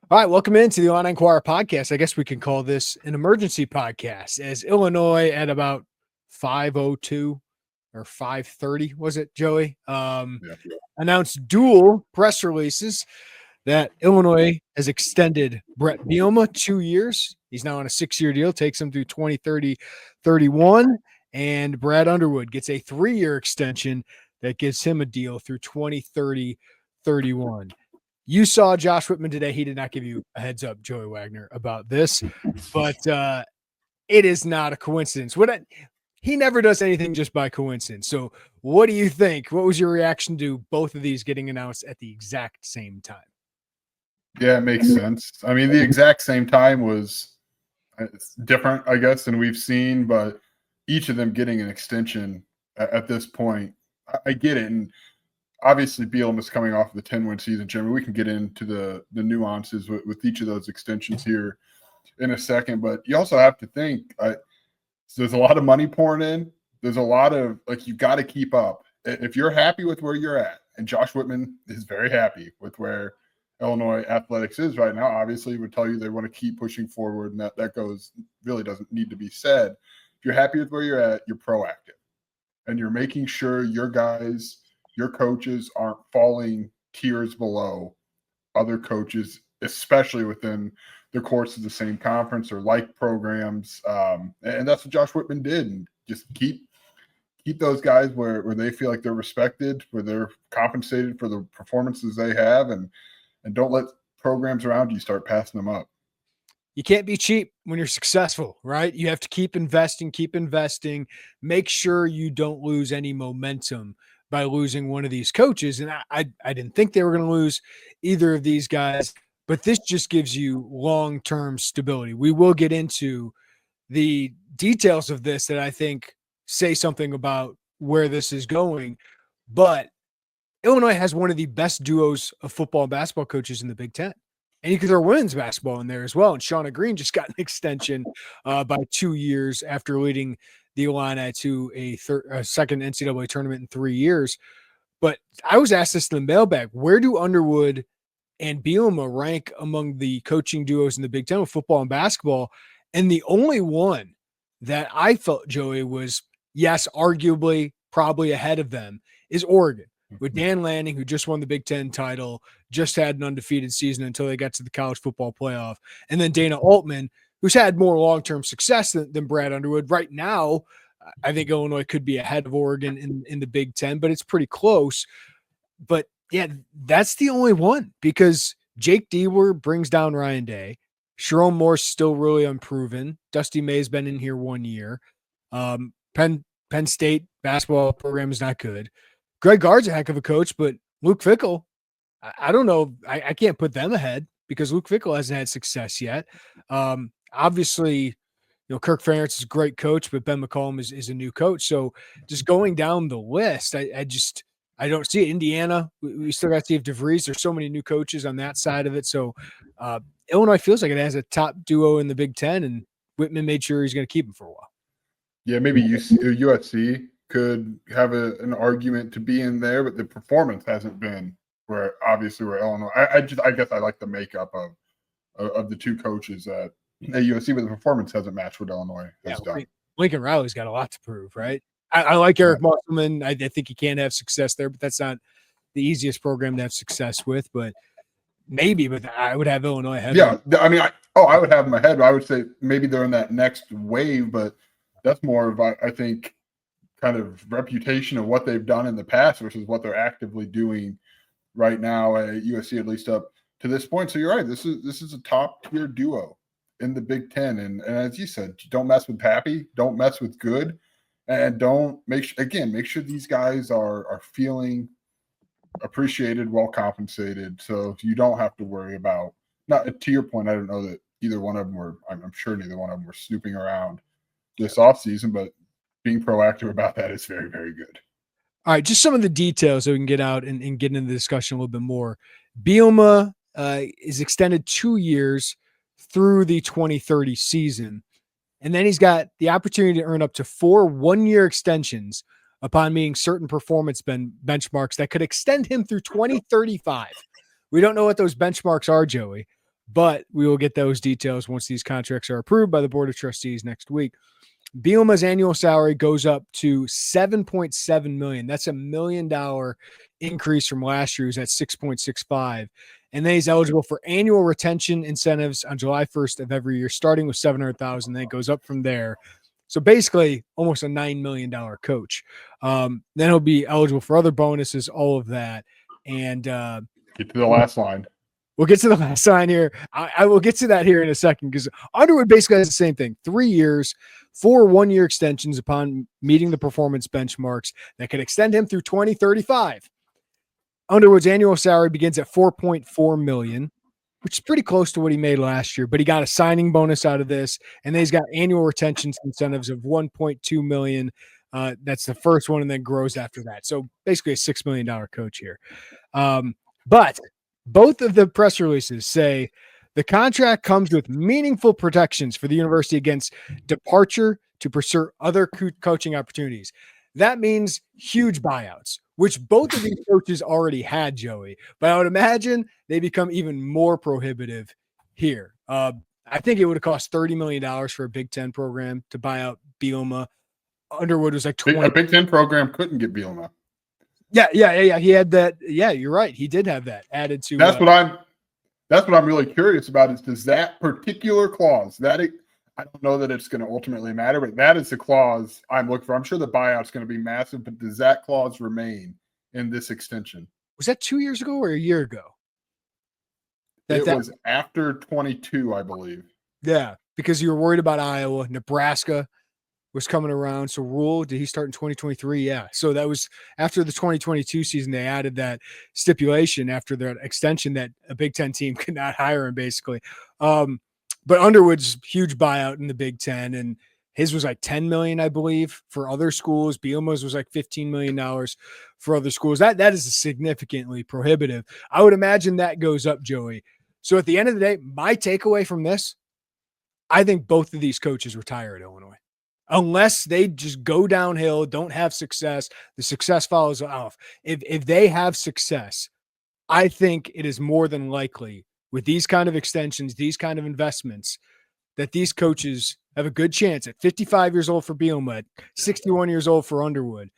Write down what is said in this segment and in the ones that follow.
All right, welcome into the Illini Inquirer Podcast. I guess we can call this an emergency podcast, as Illinois at about 5:02 or 5:30, was it, Joey? Yeah. Announced dual press releases that Illinois has extended Bret Bielema 2 years. He's now on a 6-year deal, takes him through 2030-31, and Brad Underwood gets a 3-year extension that gives him a deal through 2030-31. You saw Josh Whitman today. He did not give you a heads up, Joey Wagner, about this, but it is not a coincidence. He never does anything just by coincidence. So what do you think? What was your reaction to both of these getting announced at the exact same time? Yeah, it makes sense. I mean, the exact same time was different, I guess, than we've seen, but each of them getting an extension at this point, I get it. And obviously, Bielema is coming off of the 10-win season. Jimmy, we can get into the nuances with each of those extensions here in a second. But you also have to think there's a lot of money pouring in. There's a lot of, you got to keep up. If you're happy with where you're at, and Josh Whitman is very happy with where Illinois athletics is right now, obviously would tell you they want to keep pushing forward, and that really doesn't need to be said. If you're happy with where you're at, you're proactive. And you're making sure your guys – your coaches aren't falling tiers below other coaches, especially within the course of the same conference or like programs. And that's what Josh Whitman did. And just keep those guys where they feel like they're respected, where they're compensated for the performances they have, and don't let programs around you start passing them up. You can't be cheap when you're successful, right? You have to keep investing, make sure you don't lose any momentum by losing one of these coaches. And I didn't think they were going to lose either of these guys, but this just gives you long-term stability. We will get into the details of this that I think say something about where this is going, but Illinois has one of the best duos of football and basketball coaches in the Big Ten. And you could throw women's basketball in there as well. And Shauna Green just got an extension by 2 years after leading the Illini to a second NCAA tournament in 3 years. But I was asked this in the mailbag: where do Underwood and Bielema rank among the coaching duos in the Big Ten with football and basketball? And the only one that I felt, Joey, was, yes, arguably probably ahead of them is Oregon, with Dan Lanning, who just won the Big Ten title, just had an undefeated season until they got to the college football playoff. And then Dana Altman, who's had more long-term success than Brad Underwood. Right now, I think Illinois could be ahead of Oregon in the Big Ten, but it's pretty close. But, yeah, that's the only one, because Jake Dewar brings down Ryan Day. Sharon Moore's still really unproven. Dusty May's been in here 1 year. Penn State basketball program is not good. Greg Gard's a heck of a coach, but Luke Fickell, I don't know. I can't put them ahead because Luke Fickell hasn't had success yet. Obviously, Kirk Ferentz is a great coach, but Ben McCollum is a new coach. So just going down the list, I don't see it. Indiana, we still got Steve DeVries. There's so many new coaches on that side of it. So Illinois feels like it has a top duo in the Big Ten, and Whitman made sure he's going to keep him for a while. Yeah, maybe USC could have an argument to be in there, but the performance hasn't been where Illinois. I guess I like the makeup of the two coaches at USC, but the performance hasn't matched what Illinois has done. Lincoln Riley's got a lot to prove, right? I like Eric Musselman. I think he can have success there, but that's not the easiest program to have success with. But maybe, but I would have Illinois ahead. Yeah, I mean, I would have them ahead. But I would say maybe they're in that next wave, but that's more of I think kind of reputation of what they've done in the past versus what they're actively doing right now at USC, at least up to this point. So you're right. This is a top tier duo in the Big Ten. And as you said, don't mess with Pappy, don't mess with good, and don't make sure these guys are feeling appreciated, well compensated. So you don't have to worry about, not to your point, I don't know that either one of them I'm sure neither one of them were snooping around this offseason, but being proactive about that is very, very good. All right, just some of the details so we can get out and get into the discussion a little bit more. Bielema is extended 2 years through the 2030 season, and then he's got the opportunity to earn up to 4 one-year extensions upon meeting certain performance benchmarks that could extend him through 2035. We don't know what those benchmarks are, Joey, but we will get those details once these contracts are approved by the Board of Trustees next week. Bielema's annual salary goes up to $7.7 million. That's $1 million increase from last year's at 6.65. And then he's eligible for annual retention incentives on July 1st of every year, starting with $700,000. Then it goes up from there. So basically almost a $9 million coach. Then he'll be eligible for other bonuses, all of that. And get to the last line. We'll get to the last line here. I will get to that here in a second, because Underwood basically has the same thing. 3 years, 4 one-year extensions upon meeting the performance benchmarks that could extend him through 2035. Underwood's annual salary begins at $4.4 million, which is pretty close to what he made last year, but he got a signing bonus out of this, and then he's got annual retention incentives of $1.2 million. That's the first one, and then grows after that. So basically a $6 million coach here. But both of the press releases say the contract comes with meaningful protections for the university against departure to pursue other coaching opportunities. That means huge buyouts, which both of these coaches already had, Joey. But I would imagine they become even more prohibitive here. I think it would have cost $30 million for a Big Ten program to buy out Bielema. Underwood was like 20. A Big Ten program couldn't get Bielema. Yeah. He had that. Yeah, you're right. He did have that added to. That's what I'm really curious about. Is does that particular clause I don't know that it's going to ultimately matter, but that is the clause I'm looking for. I'm sure the buyout's going to be massive, but does that clause remain in this extension? Was that 2 years ago or a year ago? It was after 22, I believe. Yeah, because you were worried about Iowa. Nebraska was coming around. So Rule, did he start in 2023? Yeah. So that was after the 2022 season. They added that stipulation after that extension that a Big Ten team could not hire him, basically. But Underwood's huge buyout in the Big Ten, and his was like $10 million, I believe, for other schools. Bielema's was like $15 million for other schools. That is significantly prohibitive. I would imagine that goes up, Joey. So at the end of the day, my takeaway from this, I think both of these coaches retire at Illinois. Unless they just go downhill, don't have success, the success follows off. If they have success, I think it is more than likely with these kind of extensions, these kind of investments, that these coaches have a good chance at 55 years old for Bielema, 61 years old for Underwood.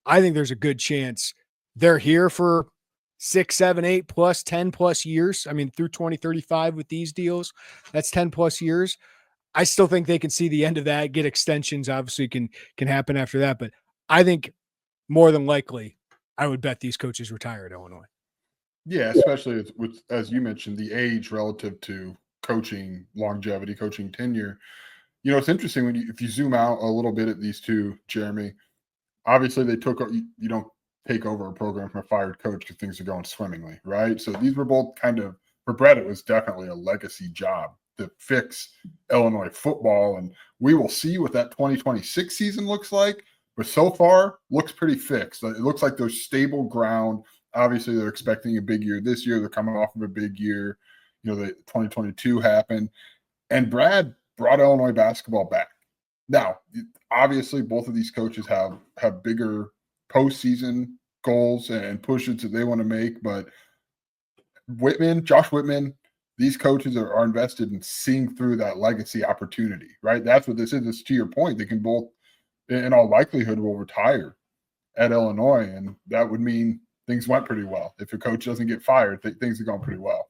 I think there's a good chance they're here for 6, 7, 8 plus 10 plus years. I mean, through 2035 with these deals, that's 10 plus years. I still think they can see the end of that, get extensions, obviously can happen after that. But I think more than likely, I would bet these coaches retire at Illinois. Yeah, especially with, as you mentioned, the age relative to coaching longevity, coaching tenure. You know, it's interesting if you zoom out a little bit at these two, Jeremy. Obviously, they took you don't take over a program from a fired coach because things are going swimmingly, right? So these were both kind of, for Bret, it was definitely a legacy job to fix Illinois football, and we will see what that 2026 season looks like. But so far, looks pretty fixed. It looks like there's stable ground. Obviously, they're expecting a big year this year. They're coming off of a big year. You know, the 2022 happened. And Brad brought Illinois basketball back. Now, obviously, both of these coaches have bigger postseason goals and pushes that they want to make. But Josh Whitman, these coaches are invested in seeing through that legacy opportunity, right? That's what this is. It's to your point. They can both, in all likelihood, will retire at Illinois. And that would mean things went pretty well. If your coach doesn't get fired, things are going pretty well.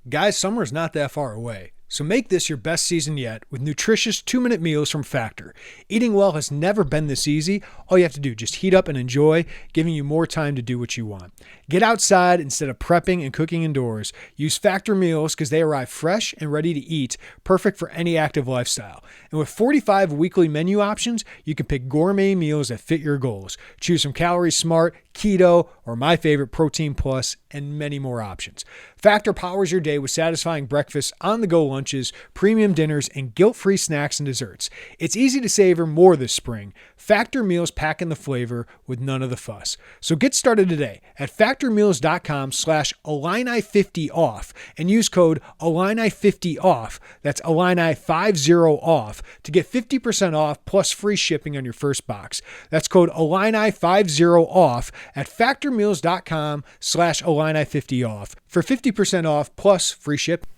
Guys, summer is not that far away. So make this your best season yet with nutritious 2-minute meals from Factor. Eating well has never been this easy. All you have to do, just heat up and enjoy, giving you more time to do what you want. Get outside instead of prepping and cooking indoors. Use Factor meals because they arrive fresh and ready to eat, perfect for any active lifestyle. And with 45 weekly menu options, you can pick gourmet meals that fit your goals. Choose from Calorie Smart, Keto, or my favorite, Protein Plus, and many more options. Factor powers your day with satisfying breakfasts, on-the-go lunches, premium dinners, and guilt-free snacks and desserts. It's easy to savor more this spring. Factor meals pack in the flavor with none of the fuss. So get started today at factormeals.com/Illini50off and use code Illini50off. That's Illini50off to get 50% off plus free shipping on your first box. That's code Illini50off at factormeals.com/Illini50off for 50% off plus free shipping.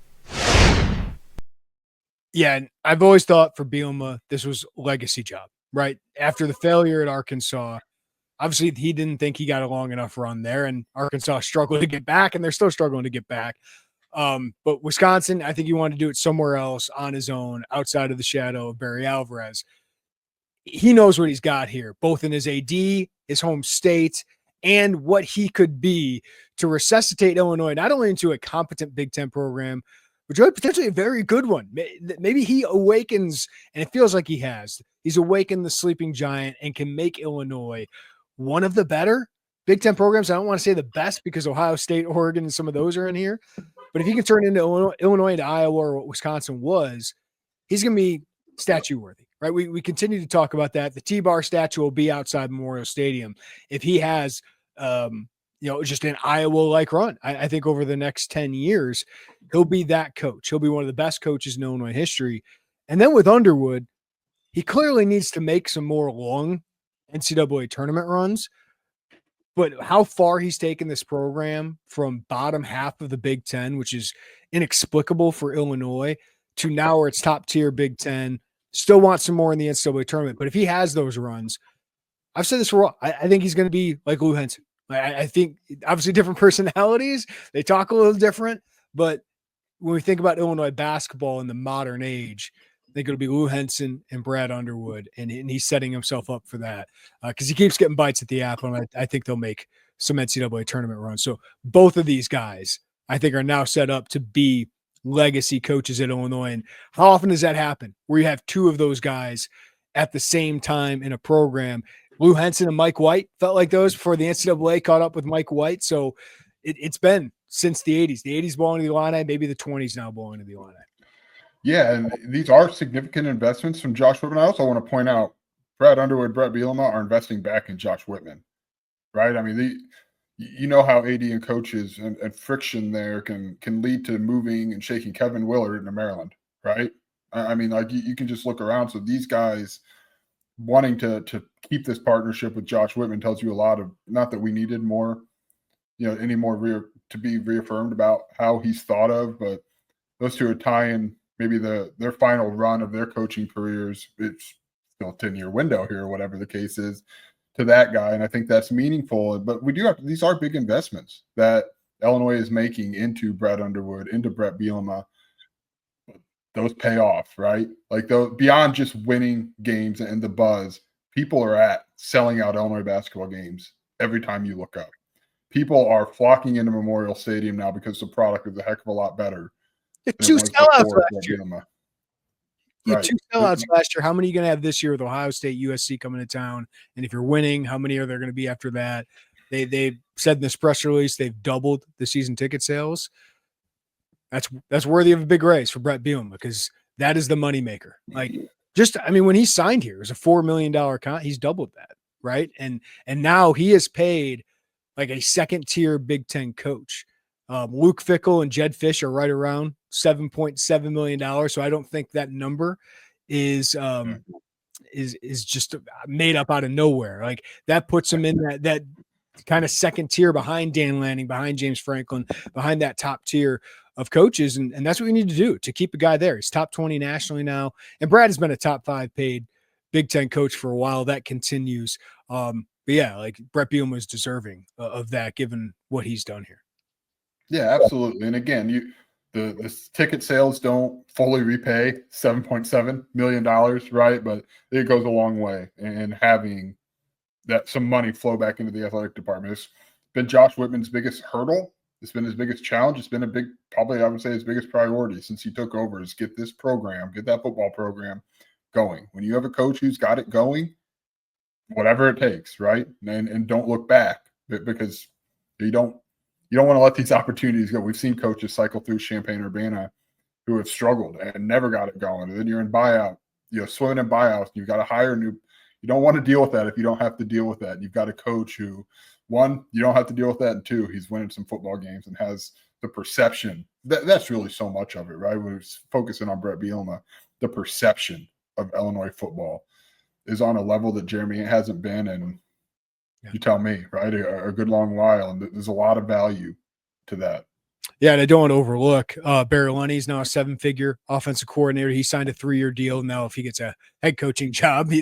Yeah, and I've always thought for Bielema, this was a legacy job, right? After the failure at Arkansas, obviously he didn't think he got a long enough run there, and Arkansas struggled to get back, and they're still struggling to get back. But Wisconsin, I think he wanted to do it somewhere else on his own, outside of the shadow of Barry Alvarez. He knows what he's got here, both in his AD, his home state, and what he could be to resuscitate Illinois, not only into a competent Big Ten program, but potentially a very good one. Maybe he awakens, and it feels like he has. He's awakened the sleeping giant and can make Illinois one of the better Big Ten programs. I don't want to say the best because Ohio State, Oregon, and some of those are in here. But if he can turn into Illinois to Iowa or what Wisconsin was, he's going to be statue worthy, right? We continue to talk about that. The T-Bar statue will be outside Memorial Stadium if he has, just an Iowa-like run. I think over the next 10 years, he'll be that coach. He'll be one of the best coaches in Illinois history. And then with Underwood, he clearly needs to make some more long NCAA tournament runs. But how far he's taken this program from bottom half of the Big Ten, which is inexplicable for Illinois, to now where it's top tier Big Ten, still wants some more in the NCAA tournament. But if he has those runs, I've said this for a while, I think he's going to be like Lou Henson. I think obviously different personalities, they talk a little different, but when we think about Illinois basketball in the modern age, I think it'll be Lou Henson and Brad Underwood, and he's setting himself up for that because he keeps getting bites at the apple, and I think they'll make some NCAA tournament runs. So both of these guys, I think, are now set up to be legacy coaches at Illinois. And how often does that happen where you have two of those guys at the same time in a program? Lou Henson and Mike White felt like those before the NCAA caught up with Mike White. So it's been since the 80s. The 80s belong to the Illini, maybe the 20s now belong to the Illini. Yeah, and these are significant investments from Josh Whitman. I also want to point out Brad Underwood, Bret Bielema are investing back in Josh Whitman, right? I mean, you know how AD and coaches and friction there can lead to moving and shaking Kevin Willard into Maryland, right? I mean, like you can just look around. So these guys wanting to keep this partnership with Josh Whitman tells you a lot of, not that we needed more, any more to be reaffirmed about how he's thought of, but those two are tying maybe their final run of their coaching careers. It's still a 10-year window here, or whatever the case is, to that guy. And I think that's meaningful. But we do have, these are big investments that Illinois is making into Brad Underwood, into Bret Bielema. Those pay off, right? Like those, beyond just winning games and the buzz, people are selling out Illinois basketball games every time you look up. People are flocking into Memorial Stadium now because the product is a heck of a lot better. Two sellouts last year. Right. Two sellouts last year. How many are you going to have this year with Ohio State, USC coming to town? And if you're winning, how many are there going to be after that? They said in this press release they've doubled the season ticket sales. That's worthy of a big raise for Bret Bielema because that is the moneymaker. Like, when he signed here, it was a $4 million contract. He's doubled that, right? And now he is paid like a second-tier Big Ten coach. Luke Fickell and Jed Fish are right around $7.7 million. So I don't think that number is just made up out of nowhere. Like that puts him in that kind of second tier behind Dan Lanning, behind James Franklin, behind that top tier of coaches. And that's what we need to do to keep a guy there. He's top 20 nationally now. And Brad has been a top 5 paid Big Ten coach for a while. That continues. But yeah, like Bret Bielema is deserving of that given what he's done here. Yeah, absolutely. And again, the ticket sales don't fully repay $7.7 million, right? But it goes a long way in having that some money flow back into the athletic department. It's been Josh Whitman's biggest hurdle. It's been his biggest challenge. It's been probably I would say his biggest priority since he took over is get that football program going. When you have a coach who's got it going, whatever it takes, right? And don't look back because you don't want to let these opportunities go. We've seen coaches cycle through Champaign-Urbana who have struggled and never got it going. And then you're in buyout, swimming in buyouts. You've got to hire new. You don't want to deal with that if you don't have to deal with that. You've got a coach who, one, you don't have to deal with that, and two, he's winning some football games and has the perception. That's really so much of it, right? We're focusing on Bret Bielema. The perception of Illinois football is on a level that Jeremy hasn't been in Yeah. You tell me, right? A good long while, and there's a lot of value to that. Yeah, and I don't want to overlook Barry Lunny's now a 7-figure offensive coordinator. He signed a 3-year deal. Now, if he gets a head coaching job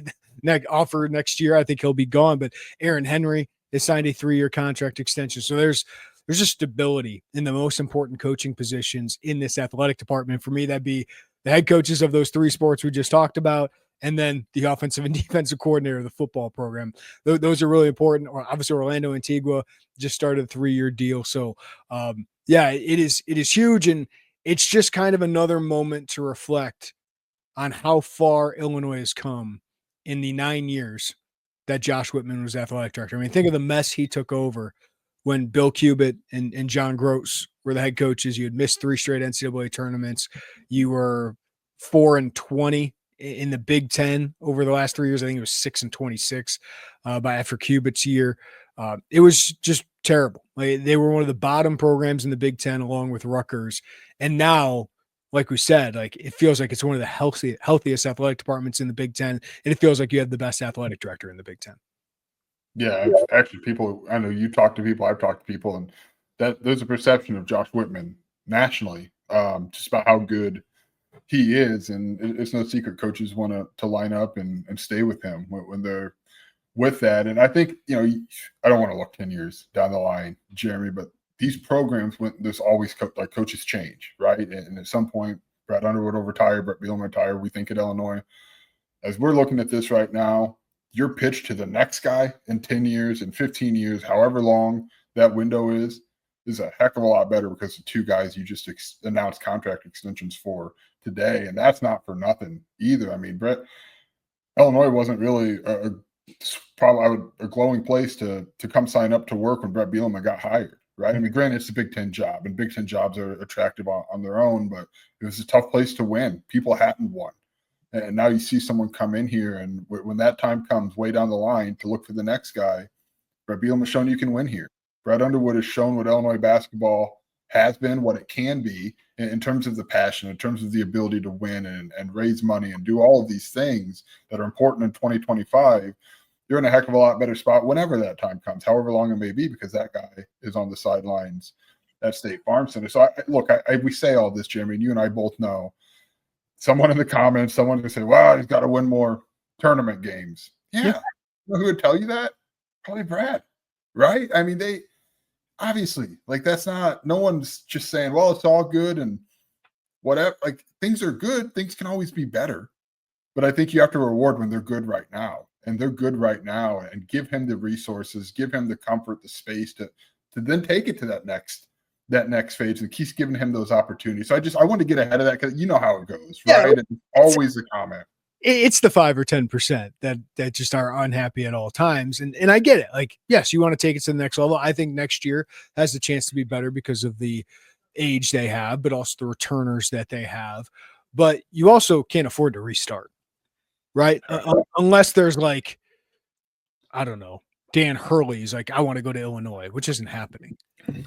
offer next year, I think he'll be gone. But Aaron Henry has signed a 3-year contract extension. So there's just stability in the most important coaching positions in this athletic department. For me, that'd be the head coaches of those 3 sports we just talked about, and then the offensive and defensive coordinator of the football program. Those are really important. Or obviously, Orlando Antigua just started a 3-year deal. So, yeah, it is huge, and it's just kind of another moment to reflect on how far Illinois has come in the 9 years that Josh Whitman was athletic director. I mean, think of the mess he took over when Bill Cubit and John Gross were the head coaches. You had missed 3 straight NCAA tournaments. You were 4-20 in the Big Ten over the last 3 years. I think it was 6-26 after Cubit's year. It was just terrible. Like, they were one of the bottom programs in the Big Ten, along with Rutgers. And now, like we said, like, it feels like it's one of the healthiest athletic departments in the Big Ten, and it feels like you have the best athletic director in the Big Ten. Yeah, actually, people. I know you talk to people. I've talked to people, and that there's a perception of Josh Whitman nationally, just about how good he is, and it's no secret coaches want to line up and stay with him when they're with that. And I think, I don't want to look 10 years down the line, Jeremy, but these programs, when there's always coaches change, right? And at some point, Bret Underwood will retire, Bret Bielema retire. We think at Illinois, as we're looking at this right now, your pitch to the next guy in 10 years and 15 years, however long that window is a heck of a lot better because the 2 guys you just announced contract extensions for today. And that's not for nothing either. I mean, Illinois wasn't really a glowing place to come sign up to work when Bret Bielema got hired, right? I mean, granted, it's a Big Ten job, and Big Ten jobs are attractive on their own, but it was a tough place to win. People hadn't won. And now you see someone come in here, and when that time comes way down the line to look for the next guy, Bret Bielema has shown you can win here. Bret Underwood has shown what Illinois basketball has been, what it can be in terms of the passion, in terms of the ability to win and raise money and do all of these things that are important in 2025. You're in a heck of a lot better spot whenever that time comes, however long it may be, because that guy is on the sidelines at State Farm Center. So, we say all this, Jeremy, and you and I both know. Someone in the comments, someone can say, "Wow, he's got to win more tournament games." Yeah. You know who would tell you that? Probably Brad, right? I mean, they obviously, like, that's not, no one's just saying, well, it's all good and whatever. Like, things are good. Things can always be better. But I think you have to reward when they're good right now. And they're good right now, and give him the resources, give him the comfort, the space to then take it to that next phase, and keeps giving him those opportunities. So I want to get ahead of that, because you know how it goes, right? Yeah, it's always a comment. It's the 5 or 10% that just are unhappy at all times. And I get it. Like, yes, you want to take it to the next level. I think next year has the chance to be better because of the age they have, but also the returners that they have. But you also can't afford to restart, right? Unless there's, like, I don't know, Dan Hurley's like, I want to go to Illinois, which isn't happening,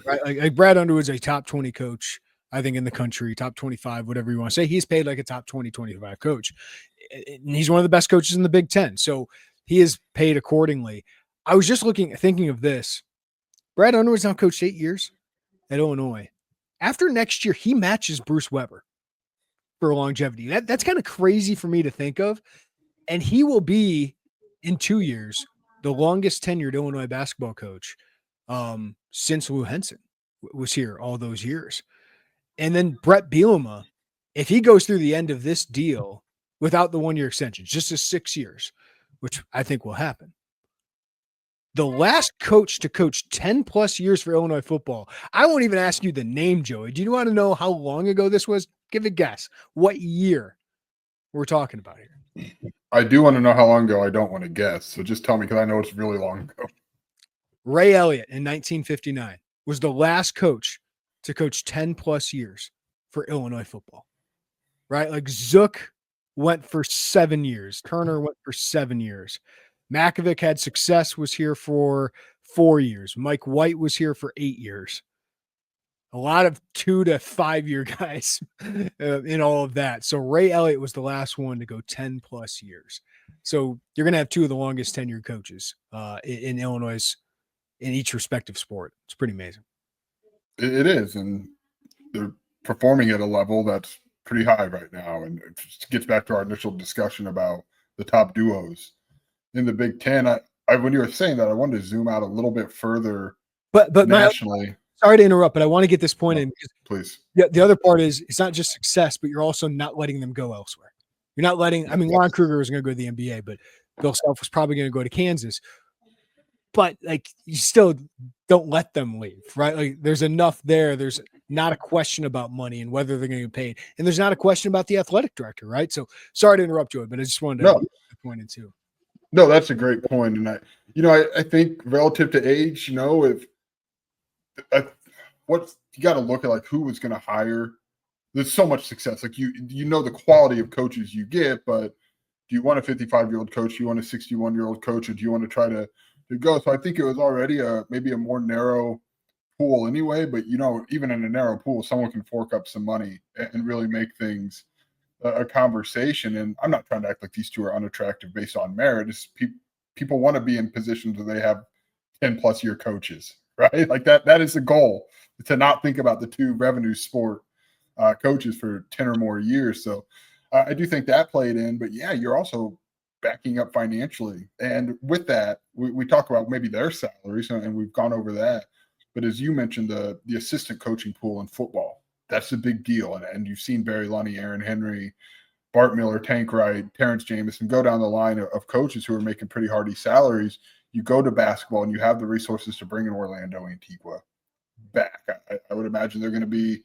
right? Like Brad Underwood's a top 20 coach, I think, in the country, top 25, whatever you want to say. He's paid like a top 20, 25 coach. And he's one of the best coaches in the Big Ten. So he is paid accordingly. I was just thinking of this. Brad Underwood's now coached 8 years at Illinois. After next year, he matches Bruce Weber for longevity. That's kind of crazy for me to think of. And he will be, in 2 years, the longest tenured Illinois basketball coach since Lou Henson was here all those years. And then Bret Bielema, if he goes through the end of this deal without the 1-year extension, just as 6 years, which I think will happen, the last coach to coach 10 plus years for Illinois football. I won't even ask you the name, Joey. Do you want to know how long ago this was? Give a guess. What year we're talking about here? I do want to know how long ago. I don't want to guess. So just tell me, because I know it's really long ago. Ray Elliott in 1959 was the last coach to coach 10 plus years for Illinois football, right? Like, Zook went for 7 years. Turner went for 7 years. Makovic had success, was here for 4 years. Mike White was here for 8 years. A lot of 2 to 5 year guys in all of that. So Ray Elliott was the last one to go 10 plus years. So you're going to have two of the longest tenured coaches in Illinois in each respective sport. It's pretty amazing. It is, and they're performing at a level that's pretty high right now. And it just gets back to our initial discussion about the top duos in the Big Ten. When you were saying that, I wanted to zoom out a little bit further, but nationally. Sorry to interrupt, but I want to get this point in. Please. The other part is it's not just success, but you're also not letting them go elsewhere. You're not letting. I mean, Lon Kruger was going to go to the NBA, but Bill Self was probably going to go to Kansas. But like, you still don't let them leave, right? Like, there's enough there. There's not a question about money and whether they're going to get paid, and there's not a question about the athletic director, right? So, sorry to interrupt, Joey, but I just wanted to get that point in too. No, that's a great point, and I think relative to age, what you got to look at, like, who was going to hire. There's so much success. Like, the quality of coaches you get, but do you want a 55-year-old coach? Do you want a 61-year-old coach? Or do you want to try to go? So I think it was already maybe a more narrow pool anyway, but even in a narrow pool, someone can fork up some money and really make things a conversation. And I'm not trying to act like these two are unattractive based on merit. It's people want to be in positions where they have 10+ year coaches, right? Like that is the goal, to not think about the two revenue sport coaches for 10 or more years. So I do think that played in, but yeah, you're also backing up financially. And with that, we talk about maybe their salaries, and we've gone over that. But as you mentioned, the assistant coaching pool in football, that's a big deal. And you've seen Barry Lunny, Aaron Henry, Bart Miller, Tank Wright, Terrence Jamison, go down the line of coaches who are making pretty hardy salaries. You go to basketball and you have the resources to bring in Orlando Antigua back. I would imagine they're going to be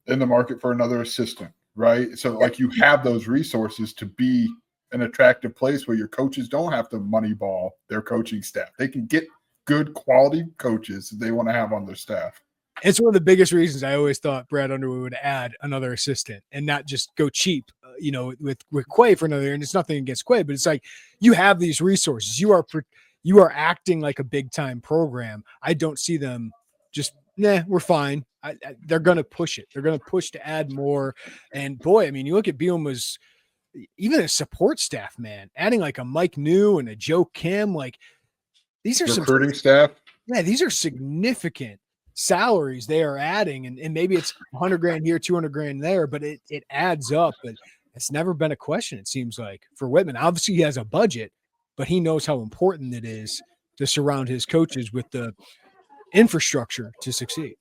in the market for another assistant, right? So like, you have those resources to be an attractive place where your coaches don't have to moneyball their coaching staff. They can get good quality coaches that they want to have on their staff. It's one of the biggest reasons I always thought Brad Underwood would add another assistant and not just go cheap, with Quay for another year. And it's nothing against Quay, but it's like, you have these resources. You are acting like a big time program. I don't see them just, we're fine. They're going to push it. They're going to push to add more. And boy, I mean, you look at Bielema's, even a support staff, man, adding like a Mike New and a Joe Kim, like, these are recruiting staff. Yeah, these are significant salaries they are adding, and maybe it's $100,000 here, $200,000 there, but it adds up. But it's never been a question, it seems like, for Whitman. Obviously, he has a budget, but he knows how important it is to surround his coaches with the infrastructure to succeed.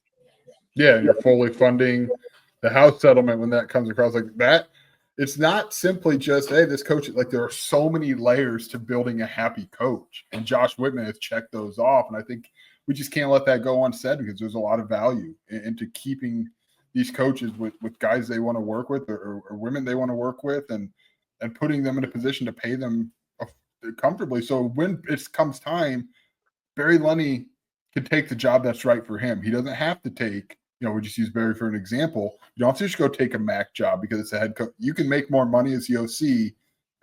Yeah, and you're fully funding the house settlement when that comes across like that. It's not simply just, hey, this coach, like, there are so many layers to building a happy coach. And Josh Whitman has checked those off. And I think we just can't let that go unsaid, because there's a lot of value into keeping these coaches with guys they want to work with, or women they want to work with, and putting them in a position to pay them comfortably. So when it comes time, Barry Lunny can take the job that's right for him. He doesn't have to take, we just use Barry for an example. You don't have to just go take a MAC job because it's a head coach. You can make more money as the OC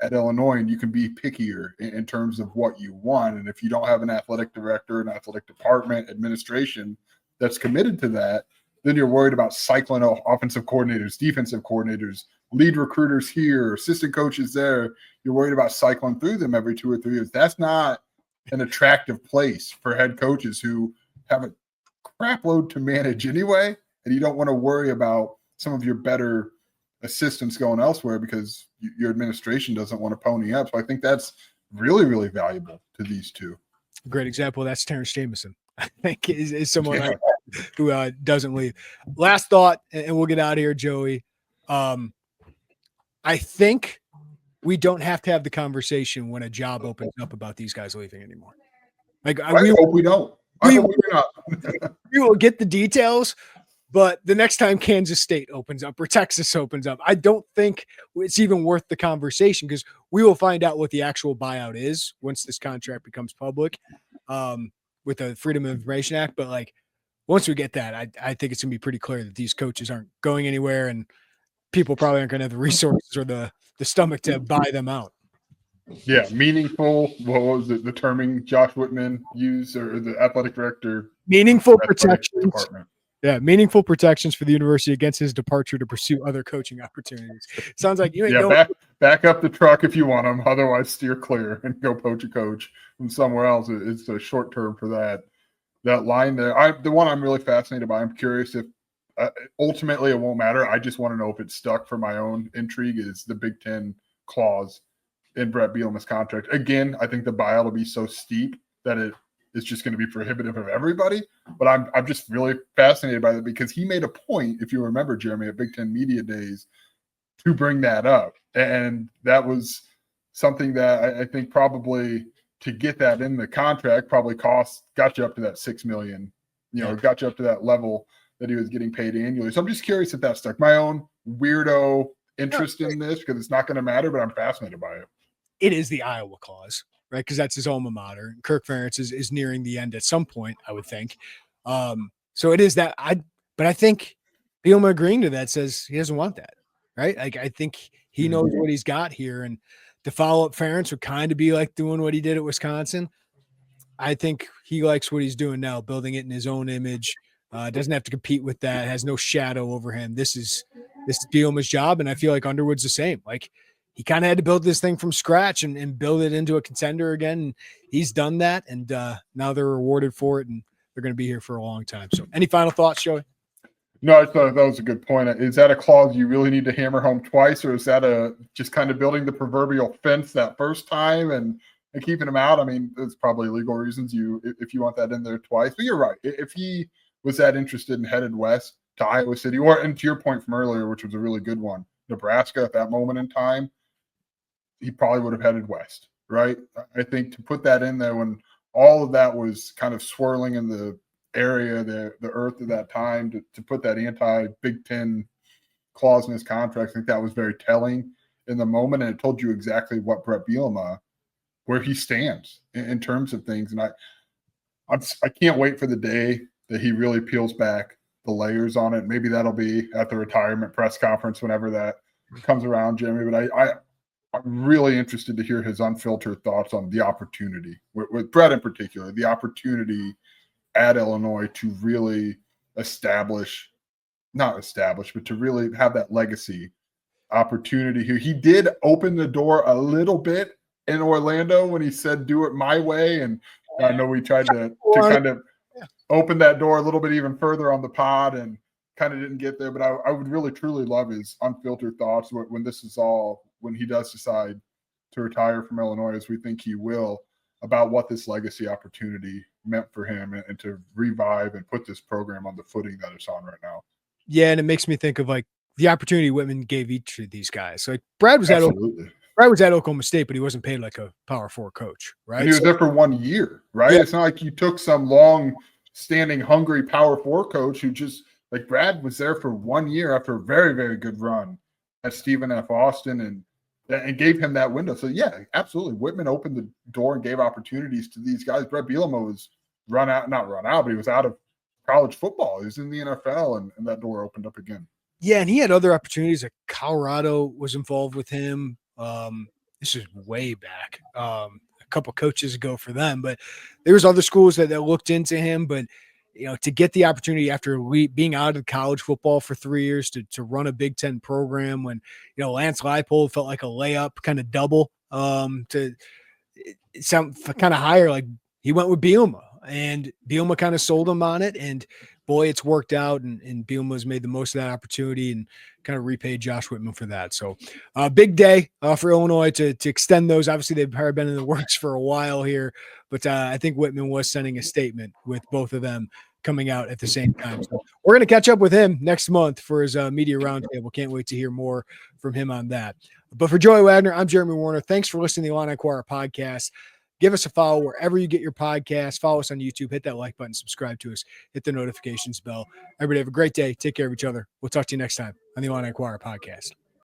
at Illinois, and you can be pickier in terms of what you want. And if you don't have an athletic director, an athletic department, administration that's committed to that, then you're worried about cycling offensive coordinators, defensive coordinators, lead recruiters here, assistant coaches there. You're worried about cycling through them every 2 or 3 years. That's not an attractive place for head coaches who have a crap load to manage anyway, and you don't want to worry about some of your better assistants going elsewhere because your administration doesn't want to pony up. So I think that's really, really valuable to these two. A great example of that's Terrence Jamison. I think is someone who doesn't leave. Last thought, and we'll get out of here, Joey. I think we don't have to have the conversation when a job opens up about these guys leaving anymore. Like, I hope we don't. We will get the details, but the next time Kansas State opens up or Texas opens up, I don't think it's even worth the conversation, because we will find out what the actual buyout is once this contract becomes public with the Freedom of Information Act. But like, once we get that, I think it's going to be pretty clear that these coaches aren't going anywhere, and people probably aren't going to have the resources or the stomach to buy them out. Yeah, meaningful. What was the terming Josh Whitman used, or the athletic director? Meaningful protections. Yeah, meaningful protections for the university against his departure to pursue other coaching opportunities. Sounds like you ain't going. back up the truck if you want them. Otherwise, steer clear and go poach a coach from somewhere else. It's a short term for that line there. The one I'm really fascinated by. I'm curious if ultimately it won't matter. I just want to know if it's stuck for my own intrigue. Is the Big Ten clause in Bret Bielema's contract? Again, I think the buyout will be so steep that it is just going to be prohibitive of everybody. But I'm just really fascinated by that because he made a point, if you remember, Jeremy, at Big Ten Media Days, to bring that up. And that was something that I think probably to get that in the contract probably got you up to that $6 million, got you up to that level that he was getting paid annually. So I'm just curious if that stuck. My own weirdo interest in this, because it's not going to matter, but I'm fascinated by it. It is the Iowa clause, right? Because that's his alma mater. Kirk Ferentz is nearing the end at some point, I would think. So it is that. But I think Bielema agreeing to that says he doesn't want that, right? Like I think he knows what he's got here, and to follow up Ferentz would kind of be like doing what he did at Wisconsin. I think he likes what he's doing now, building it in his own image. Doesn't have to compete with that. Has no shadow over him. This is Bielema's job, and I feel like Underwood's the same. Like he kind of had to build this thing from scratch and build it into a contender again. And he's done that, and now they're rewarded for it, and they're going to be here for a long time. So, any final thoughts, Joey? No, I thought that was a good point. Is that a clause you really need to hammer home twice, or is that just kind of building the proverbial fence that first time and keeping them out? I mean, there's probably legal reasons if you want that in there twice. But you're right. If he was that interested and headed west to Iowa City, and to your point from earlier, which was a really good one, Nebraska at that moment in time, he probably would have headed west, right? I think to put that in there when all of that was kind of swirling in the area, the earth at that time, to put that anti-Big Ten clause in his contract, I think that was very telling in the moment, and it told you exactly what Bret Bielema, where he stands in terms of things. And I can't wait for the day that he really peels back the layers on it. Maybe that'll be at the retirement press conference whenever that comes around, Jeremy. But I'm really interested to hear his unfiltered thoughts on the opportunity, with Bret in particular, the opportunity at Illinois to really but to really have that legacy opportunity here. He did open the door a little bit in Orlando when he said, "Do it my way." And I know we tried to kind of open that door a little bit even further on the pod and kind of didn't get there. But I would really, truly love his unfiltered thoughts when he does decide to retire from Illinois, as we think he will, about what this legacy opportunity meant for him and to revive and put this program on the footing that it's on right now. Yeah, and it makes me think of like the opportunity Whitman gave each of these guys. So like Brad was at Oklahoma State, but he wasn't paid like a Power 4 coach, right? And he was there for 1 year, right? Yeah. It's not like you took some long-standing, hungry Power 4 coach who just like Brad was there for 1 year after a very, very good run at Stephen F. Austin and gave him that window. So yeah, absolutely. Whitman opened the door and gave opportunities to these guys. Bret Bielema was not run out, but he was out of college football. He was in the NFL, and that door opened up again. Yeah, and he had other opportunities. Like Colorado was involved with him. This is way back, a couple coaches ago for them, but there was other schools that looked into him. But to get the opportunity after being out of college football for 3 years to run a Big Ten program when Lance Leipold felt like a layup kind of double to sound kind of higher, like he went with Bielema, and Bielema kind of sold him on it, and boy, it's worked out, and Bielema's made the most of that opportunity and kind of repaid Josh Whitman for that. So big day for Illinois to extend those. Obviously, they've probably been in the works for a while here, but I think Whitman was sending a statement with both of them coming out at the same time. So we're going to catch up with him next month for his media roundtable. Can't wait to hear more from him on that. But for Joey Wagner, I'm Jeremy Werner. Thanks for listening to the Illini Inquirer Podcast. Give us a follow wherever you get your podcast. Follow us on YouTube. Hit that like button. Subscribe to us. Hit the notifications bell. Everybody have a great day. Take care of each other. We'll talk to you next time on the Illini Inquirer Podcast.